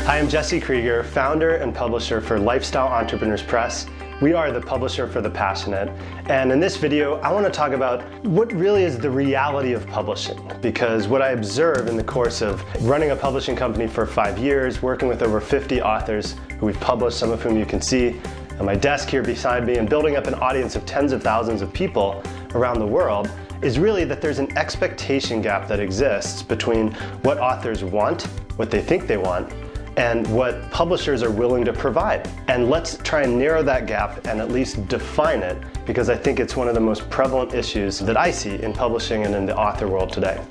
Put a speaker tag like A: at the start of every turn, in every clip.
A: Hi, I'm Jesse Krieger, founder and publisher for Lifestyle Entrepreneurs Press. We are the publisher for the passionate. And in this video, I want to talk about what really is the reality of publishing. Because what I observe in the course of running a publishing company for 5 years, working with over 50 authors who we've published, some of whom you can see on my desk here beside me, and building up an audience of tens of thousands of people around the world, is really that there's an expectation gap that exists between what authors want, what they think they want, and what publishers are willing to provide. And let's try and narrow that gap and at least define it, because I think it's one of the most prevalent issues that I see in publishing and in the author world today.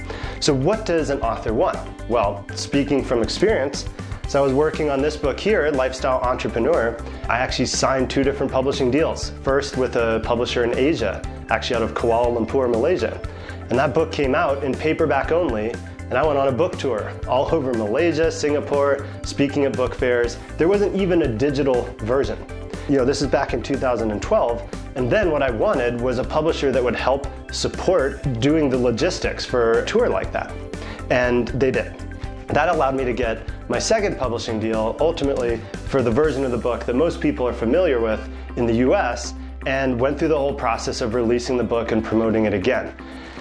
A: So what does an author want? Well, speaking from experience, so I was working on this book here, Lifestyle Entrepreneur. I actually signed 2 different publishing deals. First with a publisher in Asia, actually out of Kuala Lumpur, Malaysia. And that book came out in paperback only, and I went on a book tour all over Malaysia, Singapore, speaking at book fairs. There wasn't even a digital version. This is back in 2012. And then what I wanted was a publisher that would help support doing the logistics for a tour like that. And they did. That allowed me to get my second publishing deal, ultimately for the version of the book that most people are familiar with in the US, and went through the whole process of releasing the book and promoting it again.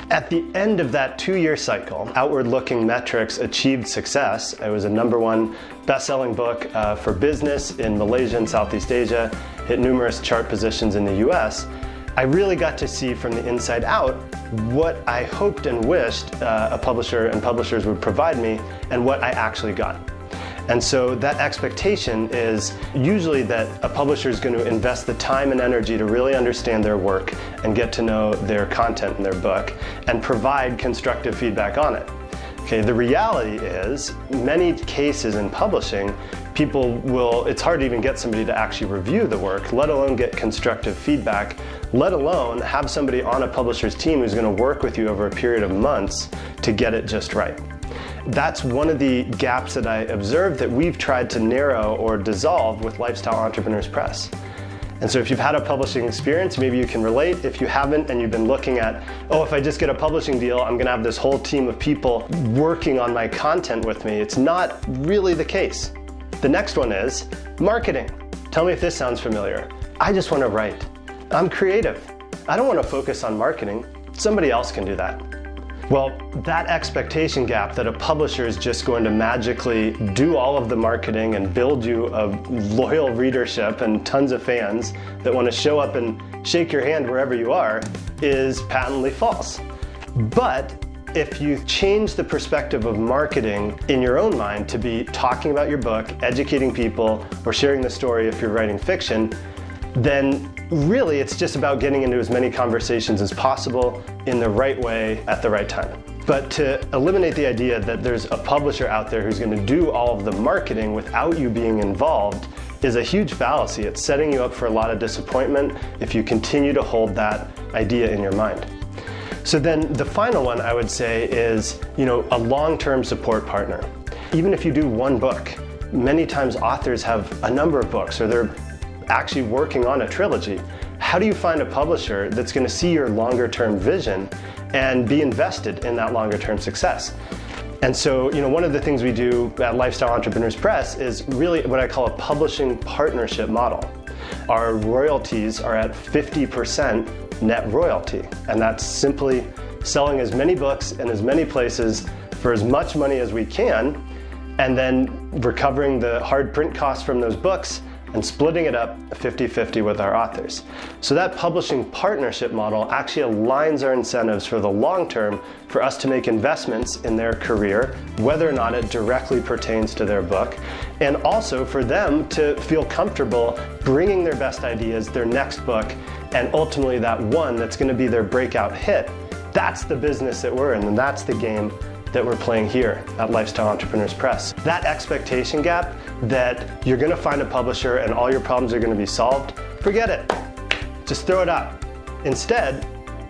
A: At the end of that 2-year cycle, outward-looking metrics achieved success. It was a #1 best-selling book for business in Malaysia and Southeast Asia, hit numerous chart positions in the US. I really got to see from the inside out what I hoped and wished a publisher and publishers would provide me and what I actually got. And so that expectation is usually that a publisher is going to invest the time and energy to really understand their work and get to know their content in their book and provide constructive feedback on it. Okay, the reality is, many cases in publishing, it's hard to even get somebody to actually review the work, let alone get constructive feedback, let alone have somebody on a publisher's team who's going to work with you over a period of months to get it just right. That's one of the gaps that I observed that we've tried to narrow or dissolve with Lifestyle Entrepreneurs Press. And so if you've had a publishing experience, maybe you can relate. If you haven't and you've been looking at, if I just get a publishing deal, I'm gonna have this whole team of people working on my content with me, it's not really the case. The next one is marketing. Tell me if this sounds familiar. I just wanna write. I'm creative. I don't wanna focus on marketing. Somebody else can do that. Well, that expectation gap that a publisher is just going to magically do all of the marketing and build you a loyal readership and tons of fans that want to show up and shake your hand wherever you are is patently false. But if you change the perspective of marketing in your own mind to be talking about your book, educating people, or sharing the story if you're writing fiction, then really it's just about getting into as many conversations as possible in the right way at the right time. But to eliminate the idea that there's a publisher out there who's going to do all of the marketing without you being involved is a huge fallacy. It's setting you up for a lot of disappointment if you continue to hold that idea in your mind. So then the final one I would say is, a long-term support partner. Even if you do one book, many times authors have a number of books, or they're actually working on a trilogy. How do you find a publisher that's going to see your longer term vision and be invested in that longer term success? And so, one of the things we do at Lifestyle Entrepreneurs Press is really what I call a publishing partnership model. Our royalties are at 50% net royalty, and that's simply selling as many books in as many places for as much money as we can, and then recovering the hard print costs from those books and splitting it up 50-50 with our authors. So that publishing partnership model actually aligns our incentives for the long term for us to make investments in their career, whether or not it directly pertains to their book, and also for them to feel comfortable bringing their best ideas, their next book, and ultimately that one that's going to be their breakout hit. That's the business that we're in, and that's the game that we're playing here at Lifestyle Entrepreneurs Press. That expectation gap that you're going to find a publisher and all your problems are going to be solved, forget it. Just throw it out. Instead,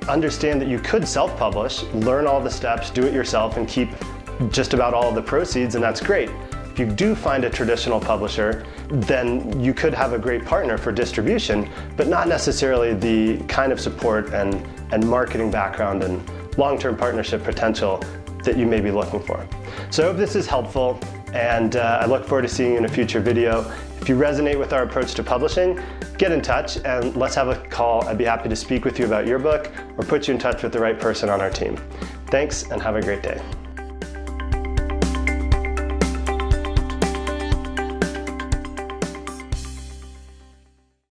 A: understand that you could self-publish, learn all the steps, do it yourself, and keep just about all of the proceeds, and that's great. If you do find a traditional publisher, then you could have a great partner for distribution, but not necessarily the kind of support and marketing background and long-term partnership potential that you may be looking for. So I hope this is helpful, and I look forward to seeing you in a future video. If you resonate with our approach to publishing, get in touch and let's have a call. I'd be happy to speak with you about your book or put you in touch with the right person on our team. Thanks, and have a great day.